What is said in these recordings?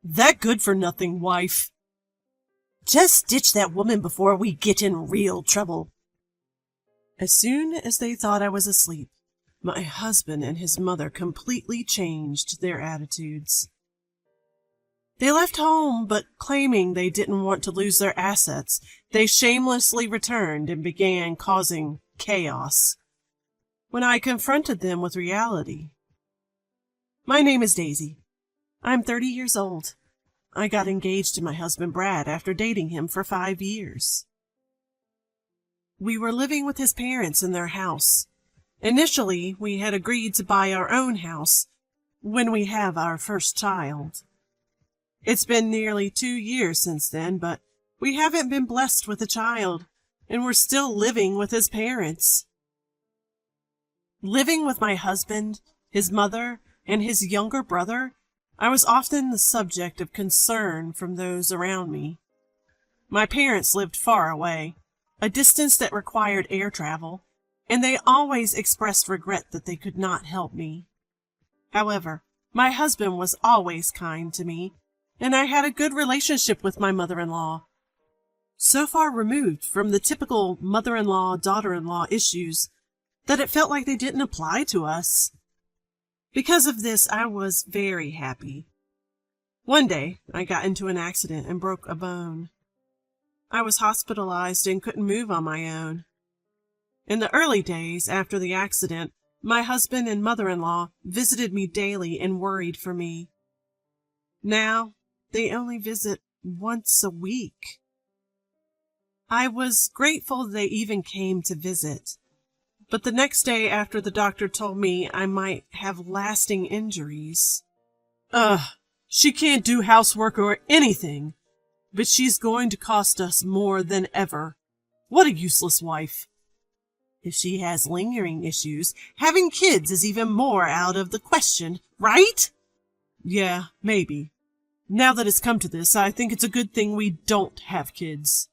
That good-for-nothing wife. Just ditch that woman before we get in real trouble. As soon as they thought I was asleep, my husband and his mother completely changed their attitudes. They left home, but claiming they didn't want to lose their assets, they shamelessly returned and began causing chaos. When I confronted them with reality. My name is Daisy. I'm 30 years old. I got engaged to my husband Brad after dating him for 5 years. We were living with his parents in their house. Initially, we had agreed to buy our own house when we have our first child. It's been nearly 2 years since then, but we haven't been blessed with a child, and we're still living with his parents. Living with my husband, his mother, and his younger brother, I was often the subject of concern from those around me. My parents lived far away, a distance that required air travel, and they always expressed regret that they could not help me. However, my husband was always kind to me, and I had a good relationship with my mother-in-law. So far removed from the typical mother-in-law, daughter-in-law issues that it felt like they didn't apply to us. Because of this, I was very happy. One day, I got into an accident and broke a bone. I was hospitalized and couldn't move on my own. In the early days after the accident, my husband and mother-in-law visited me daily and worried for me. Now, they only visit once a week. I was grateful they even came to visit. But the next day after the doctor told me I might have lasting injuries. She can't do housework or anything, but she's going to cost us more than ever. What a useless wife. If she has lingering issues, having kids is even more out of the question, right? Yeah, maybe. Now that it's come to this, I think it's a good thing we don't have kids.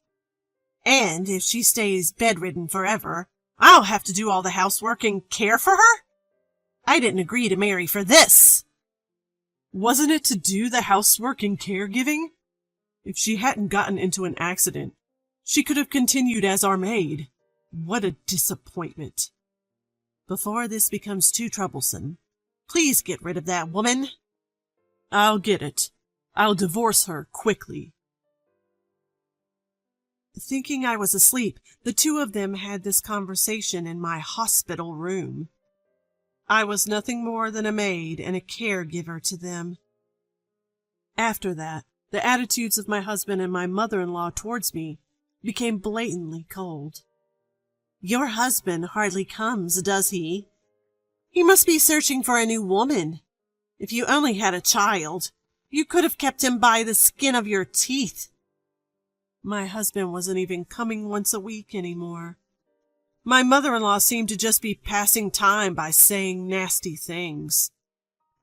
And if she stays bedridden forever, I'll have to do all the housework and care for her? I didn't agree to marry for this. Wasn't it to do the housework and caregiving? If she hadn't gotten into an accident, she could have continued as our maid. What a disappointment. Before this becomes too troublesome, please get rid of that woman. I'll get it. I'll divorce her quickly. Thinking I was asleep, the two of them had this conversation in my hospital room. I was nothing more than a maid and a caregiver to them. After that, the attitudes of my husband and my mother-in-law towards me became blatantly cold. Your husband hardly comes, does he? He must be searching for a new woman. If you only had a child, you could have kept him by the skin of your teeth. My husband wasn't even coming once a week anymore. My mother-in-law seemed to just be passing time by saying nasty things.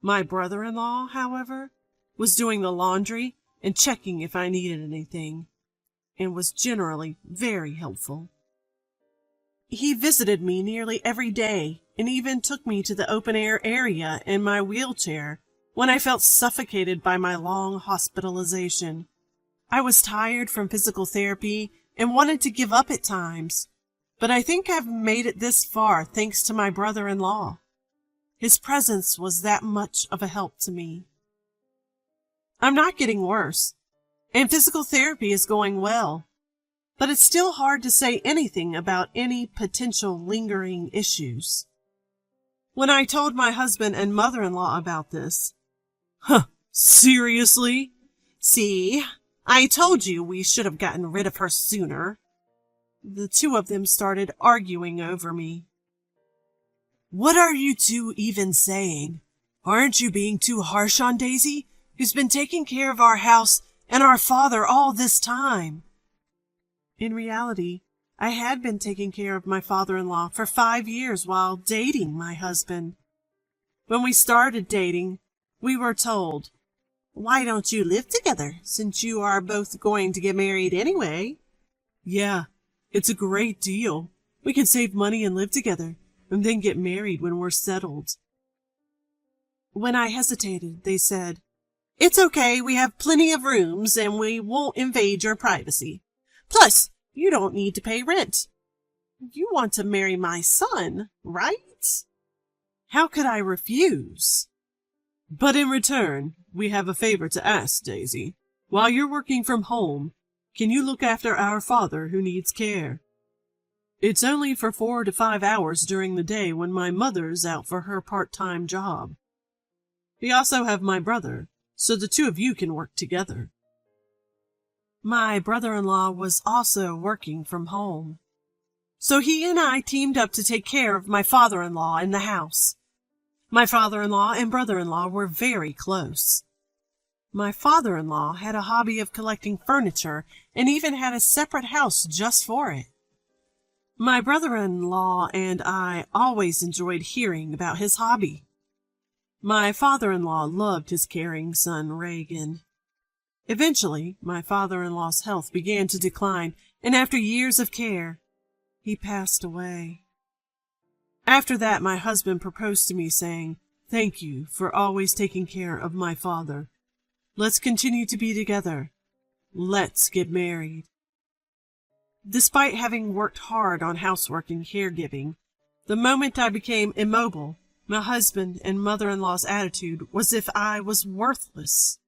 My brother-in-law, however, was doing the laundry and checking if I needed anything, and was generally very helpful. He visited me nearly every day and even took me to the open-air area in my wheelchair when I felt suffocated by my long hospitalization. I was tired from physical therapy and wanted to give up at times, but I think I've made it this far thanks to my brother-in-law. His presence was that much of a help to me. I'm not getting worse, and physical therapy is going well, but it's still hard to say anything about any potential lingering issues. When I told my husband and mother-in-law about this, seriously? See? I told you we should have gotten rid of her sooner. The two of them started arguing over me. What are you two even saying? Aren't you being too harsh on Daisy, who's been taking care of our house and our father all this time? In reality, I had been taking care of my father-in-law for 5 years while dating my husband. When we started dating, we were told, "Why don't you live together, since you are both going to get married anyway?" Yeah, it's a great deal. We can save money and live together, and then get married when we're settled. When I hesitated, they said, It's okay, we have plenty of rooms and we won't invade your privacy. Plus, you don't need to pay rent. You want to marry my son, right? How could I refuse? But in return, we have a favor to ask, Daisy. While you're working from home, can you look after our father who needs care? It's only for 4 to 5 hours during the day when my mother's out for her part-time job. We also have my brother, so the two of you can work together. My brother-in-law was also working from home, so he and I teamed up to take care of my father-in-law in the house. My father-in-law and brother-in-law were very close. My father-in-law had a hobby of collecting furniture and even had a separate house just for it. My brother-in-law and I always enjoyed hearing about his hobby. My father-in-law loved his caring son, Reagan. Eventually, my father-in-law's health began to decline, and after years of care, he passed away. After that, my husband proposed to me, saying, "Thank you for always taking care of my father. Let's continue to be together. Let's get married." Despite having worked hard on housework and caregiving, the moment I became immobile, my husband and mother-in-law's attitude was as if I was worthless.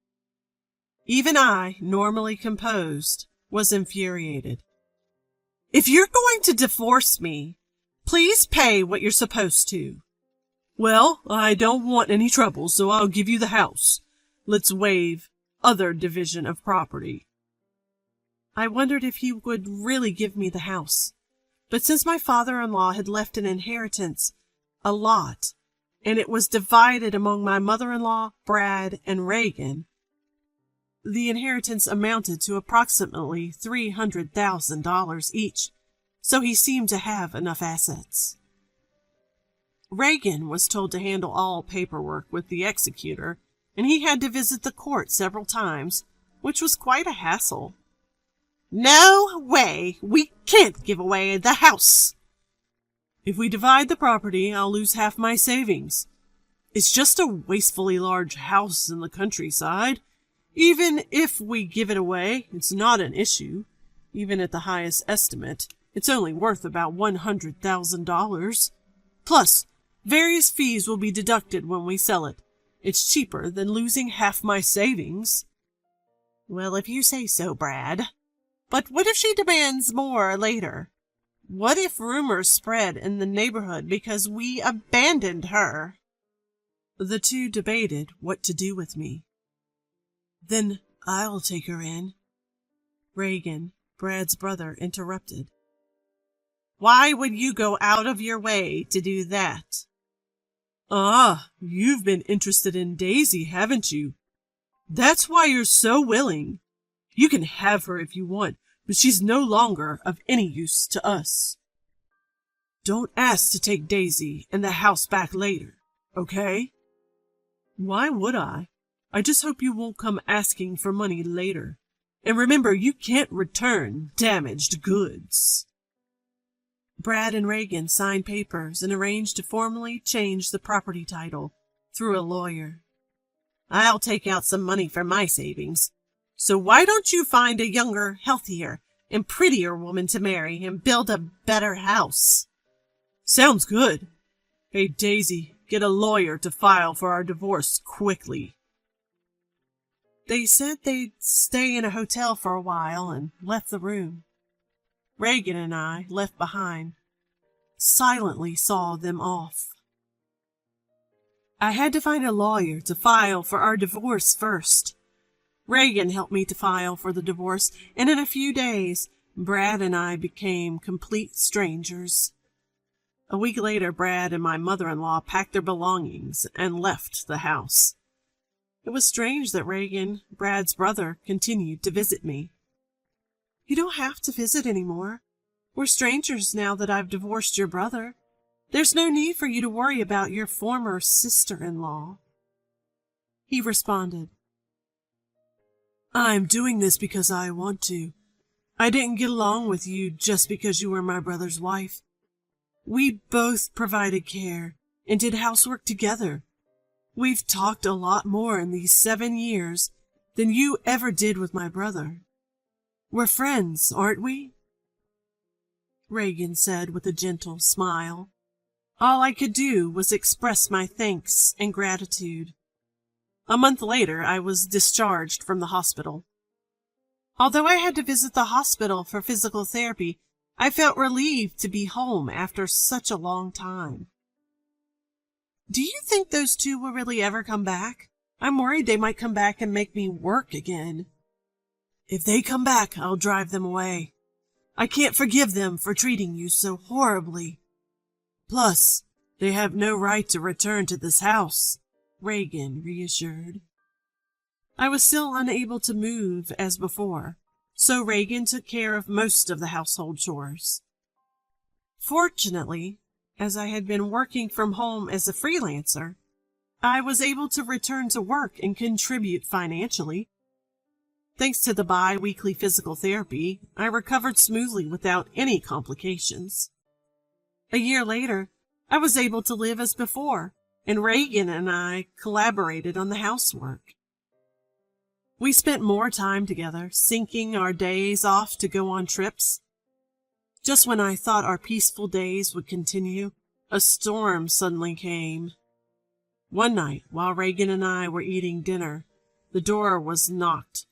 Even I, normally composed, was infuriated. "If you're going to divorce me, please pay what you're supposed to." "Well, I don't want any trouble, so I'll give you the house. Let's waive other division of property." I wondered if he would really give me the house, but since my father-in-law had left an inheritance, a lot, and it was divided among my mother-in-law, Brad, and Reagan, the inheritance amounted to approximately $300,000 each, so he seemed to have enough assets. Reagan was told to handle all paperwork with the executor, and he had to visit the court several times, which was quite a hassle. "No way! We can't give away the house!" "If we divide the property, I'll lose half my savings. It's just a wastefully large house in the countryside. Even if we give it away, it's not an issue. Even at the highest estimate, it's only worth about $100,000. Plus, various fees will be deducted when we sell it. It's cheaper than losing half my savings." "Well, if you say so, Brad. But what if she demands more later? What if rumors spread in the neighborhood because we abandoned her?" The two debated what to do with me. "Then I'll take her in." Reagan, Brad's brother, interrupted. "Why would you go out of your way to do that?" "Ah, you've been interested in Daisy, haven't you? That's why you're so willing. You can have her if you want, but she's no longer of any use to us. Don't ask to take Daisy and the house back later, okay?" "Why would I? I just hope you won't come asking for money later. And remember, you can't return damaged goods." Brad and Reagan signed papers and arranged to formally change the property title through a lawyer. "I'll take out some money from my savings. So why don't you find a younger, healthier, and prettier woman to marry and build a better house?" "Sounds good. Hey, Daisy, get a lawyer to file for our divorce quickly." They said they'd stay in a hotel for a while and left the room. Reagan and I, left behind, silently saw them off. I had to find a lawyer to file for our divorce first. Reagan helped me to file for the divorce, and in a few days, Brad and I became complete strangers. A week later, Brad and my mother-in-law packed their belongings and left the house. It was strange that Reagan, Brad's brother, continued to visit me. "You don't have to visit anymore. We're strangers now that I've divorced your brother. There's no need for you to worry about your former sister-in-law." He responded, "I'm doing this because I want to. I didn't get along with you just because you were my brother's wife. We both provided care and did housework together. We've talked a lot more in these 7 years than you ever did with my brother. We're friends, aren't we?" Reagan said with a gentle smile. All I could do was express my thanks and gratitude. A month later, I was discharged from the hospital. Although I had to visit the hospital for physical therapy, I felt relieved to be home after such a long time. Do you think those two will really ever come back? I'm worried they might come back and make me work again. If they come back, I'll drive them away. I can't forgive them for treating you so horribly. Plus, they have no right to return to this house, Reagan reassured. I was still unable to move as before, so Reagan took care of most of the household chores. Fortunately, as I had been working from home as a freelancer, I was able to return to work and contribute financially. Thanks to the bi-weekly physical therapy, I recovered smoothly without any complications. A year later, I was able to live as before, and Reagan and I collaborated on the housework. We spent more time together, syncing our days off to go on trips. Just when I thought our peaceful days would continue, a storm suddenly came. One night, while Reagan and I were eating dinner, the door was knocked,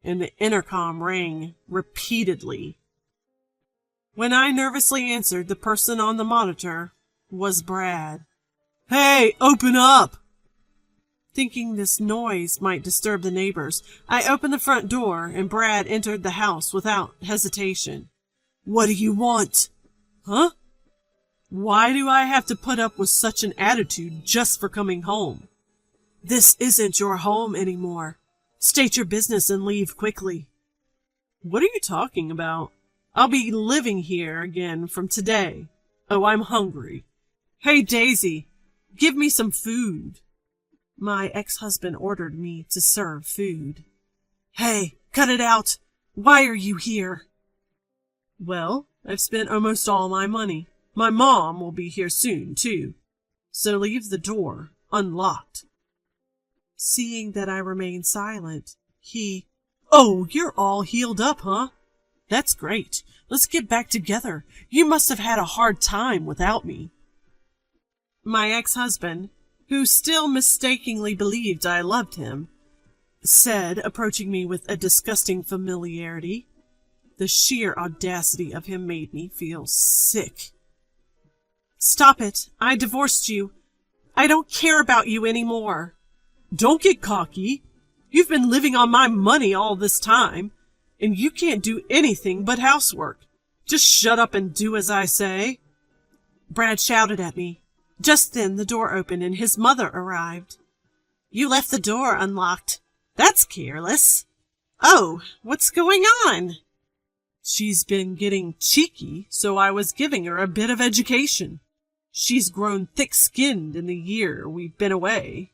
and the intercom rang repeatedly. When I nervously answered, the person on the monitor was Brad. "Hey, open up!" Thinking this noise might disturb the neighbors, I opened the front door, and Brad entered the house without hesitation. "What do you want?" "Huh? Why do I have to put up with such an attitude just for coming home?" "This isn't your home anymore. State your business and leave quickly." "What are you talking about? I'll be living here again from today. Oh, I'm hungry. Hey, Daisy, give me some food." My ex-husband ordered me to serve food. "Hey, cut it out! Why are you here?" "Well, I've spent almost all my money. My mom will be here soon, too. So leave the door unlocked." Seeing that I remained silent, "Oh, you're all healed up, huh? That's great. Let's get back together. You must have had a hard time without me." My ex-husband, who still mistakenly believed I loved him, said, approaching me with a disgusting familiarity. The sheer audacity of him made me feel sick. "Stop it. I divorced you. I don't care about you anymore." "Don't get cocky. You've been living on my money all this time, and you can't do anything but housework. Just shut up and do as I say." Brad shouted at me. Just then the door opened and his mother arrived. "You left the door unlocked. That's careless." "Oh, what's going on?" "She's been getting cheeky, so I was giving her a bit of education. She's grown thick-skinned in the year we've been away."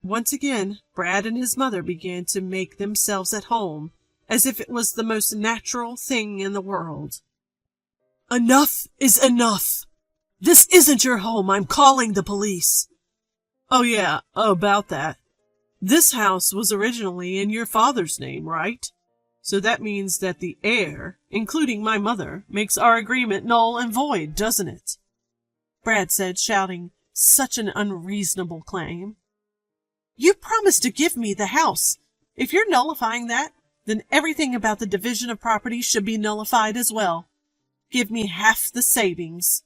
Once again, Brad and his mother began to make themselves at home, as if it was the most natural thing in the world. "Enough is enough! This isn't your home. I'm calling the police." "Oh yeah, about that. This house was originally in your father's name, right? So that means that the heir, including my mother, makes our agreement null and void, doesn't it?" Brad said, shouting such an unreasonable claim. "You promised to give me the house. If you're nullifying that, then everything about the division of property should be nullified as well. Give me half the savings."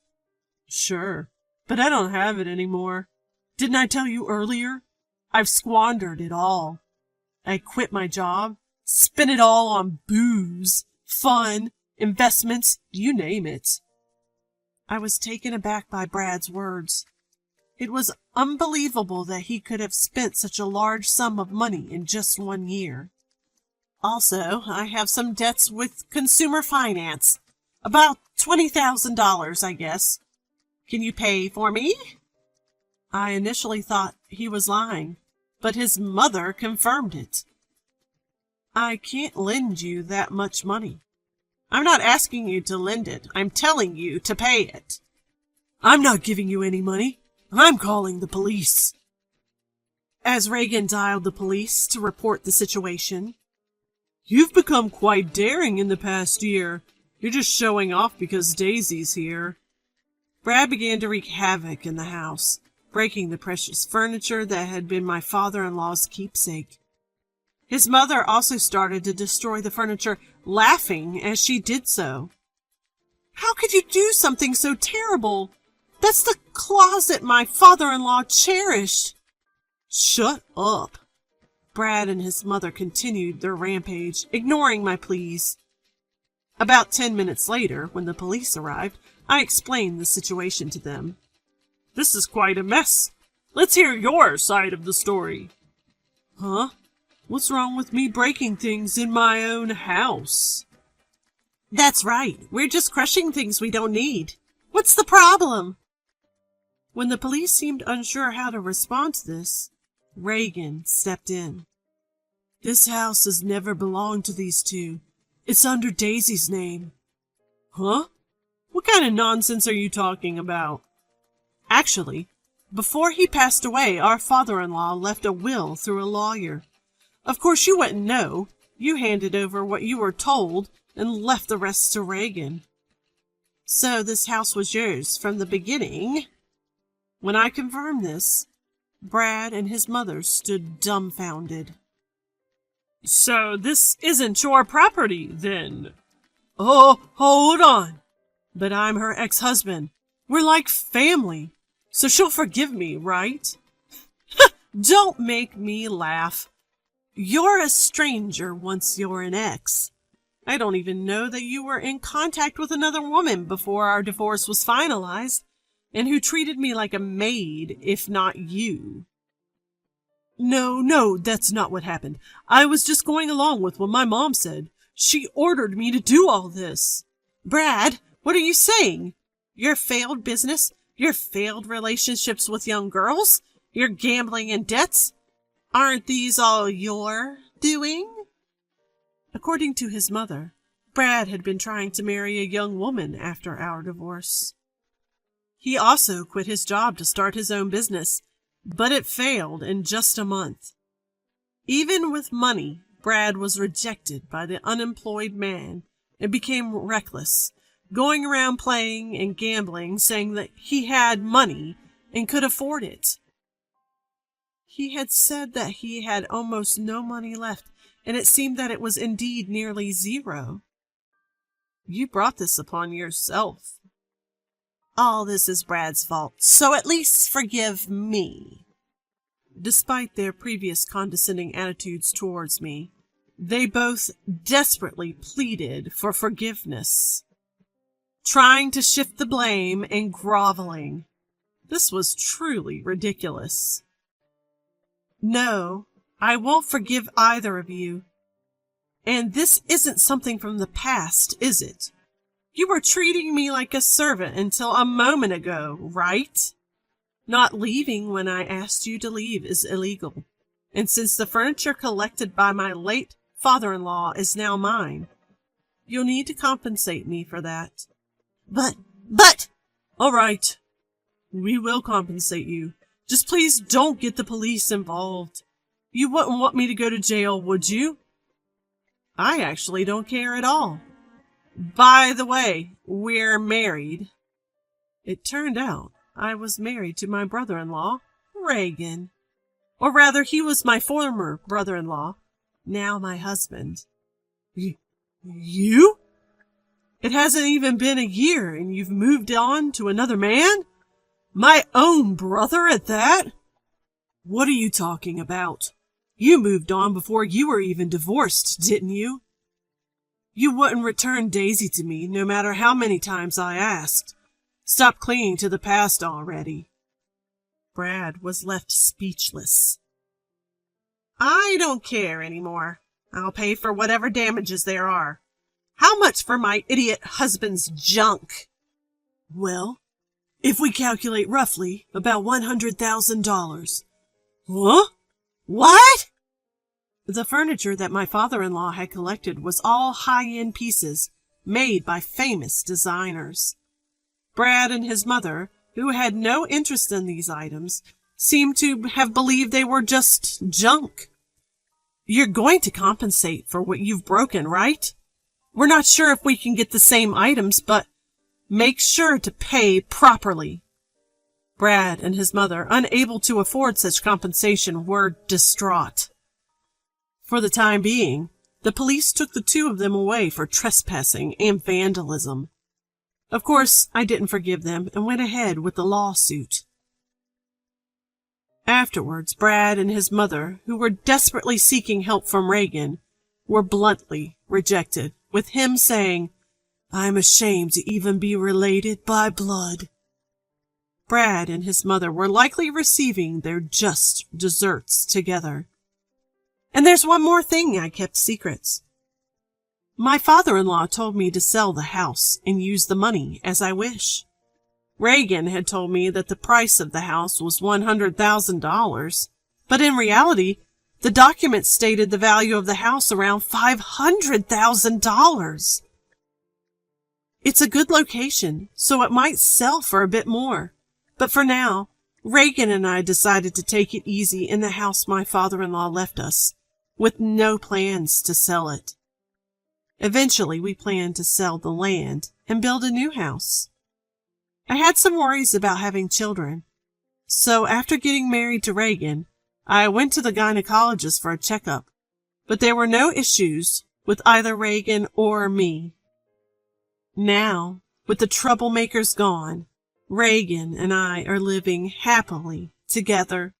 "Sure, but I don't have it anymore. Didn't I tell you earlier? I've squandered it all. I quit my job, spent it all on booze, fun, investments, you name it." I was taken aback by Brad's words. It was unbelievable that he could have spent such a large sum of money in just 1 year. "Also, I have some debts with consumer finance. About $20,000, I guess. Can you pay for me?" I initially thought he was lying, but his mother confirmed it. "I can't lend you that much money." "I'm not asking you to lend it. I'm telling you to pay it." "I'm not giving you any money. I'm calling the police." as Reagan dialed the police to report the situation. "You've become quite daring in the past year. You're just showing off because Daisy's here." Brad began to wreak havoc in the house, breaking the precious furniture that had been my father-in-law's keepsake. His mother also started to destroy the furniture, laughing as she did so. "How could you do something so terrible? That's the closet my father-in-law cherished." "Shut up." Brad and his mother continued their rampage, ignoring my pleas. About 10 minutes later, when the police arrived, I explained the situation to them. "This is quite a mess. Let's hear your side of the story." "Huh? What's wrong with me breaking things in my own house?" "That's right. We're just crushing things we don't need. What's the problem?" When the police seemed unsure how to respond to this, Reagan stepped in. "This house has never belonged to these two. It's under Daisy's name." "Huh? What kind of nonsense are you talking about?" "Actually, before he passed away, our father-in-law left a will through a lawyer. Of course, you wouldn't know. You handed over what you were told and left the rest to Reagan. So this house was yours from the beginning?" When I confirmed this, Brad and his mother stood dumbfounded. "So this isn't your property, then?" "Oh, hold on. But I'm her ex-husband. We're like family, so she'll forgive me, right?" "Don't make me laugh. You're a stranger once you're an ex. I don't even know that you were in contact with another woman before our divorce was finalized, and who treated me like a maid, if not you." No, that's not what happened. I was just going along with what my mom said. She ordered me to do all this." "Brad, what are you saying? Your failed business, your failed relationships with young girls, your gambling and debts, aren't these all your doing?" According to his mother, Brad had been trying to marry a young woman after our divorce. He also quit his job to start his own business, but it failed in just a month. Even with money, Brad was rejected by the unemployed man and became reckless, going around playing and gambling, saying that he had money and could afford it. He had said that he had almost no money left, and it seemed that it was indeed nearly zero. "You brought this upon yourself." "All this is Brad's fault, so at least forgive me." Despite their previous condescending attitudes towards me, they both desperately pleaded for forgiveness, trying to shift the blame and groveling. This was truly ridiculous. "No, I won't forgive either of you. And this isn't something from the past, is it? You were treating me like a servant until a moment ago, right? Not leaving when I asked you to leave is illegal. And since the furniture collected by my late father-in-law is now mine, you'll need to compensate me for that." But... "All right, we will compensate you. Just please don't get the police involved. You wouldn't want me to go to jail, would you?" "I actually don't care at all. By the way, we're married." It turned out I was married to my brother-in-law, Reagan. Or rather, he was my former brother-in-law, now my husband. You? It hasn't even been a year, and you've moved on to another man? My own brother at that? What are you talking about? You moved on before you were even divorced, didn't you? You wouldn't return Daisy to me, no matter how many times I asked. Stop clinging to the past already." Brad was left speechless. "I don't care anymore. I'll pay for whatever damages there are. How much for my idiot husband's junk?" "Well, if we calculate roughly, about $100,000. "Huh? What?" The furniture that my father-in-law had collected was all high-end pieces made by famous designers. Brad and his mother, who had no interest in these items, seemed to have believed they were just junk. You're going to compensate for what you've broken, right? We're not sure if we can get the same items, but make sure to pay properly. Brad and his mother, unable to afford such compensation, were distraught. For the time being, the police took the two of them away for trespassing and vandalism. Of course, I didn't forgive them and went ahead with the lawsuit. Afterwards, Brad and his mother, who were desperately seeking help from Reagan, were bluntly rejected, with him saying, "I'm ashamed to even be related by blood." Brad and his mother were likely receiving their just desserts together. And there's one more thing I kept secrets. My father-in-law told me to sell the house and use the money as I wish. Reagan had told me that the price of the house was $100,000, but in reality, the documents stated the value of the house around $500,000. It's a good location, so it might sell for a bit more. But for now, Reagan and I decided to take it easy in the house my father-in-law left us, with no plans to sell it. Eventually, we planned to sell the land and build a new house. I had some worries about having children, so after getting married to Reagan, I went to the gynecologist for a checkup, but there were no issues with either Reagan or me. Now, with the troublemakers gone, Reagan and I are living happily together.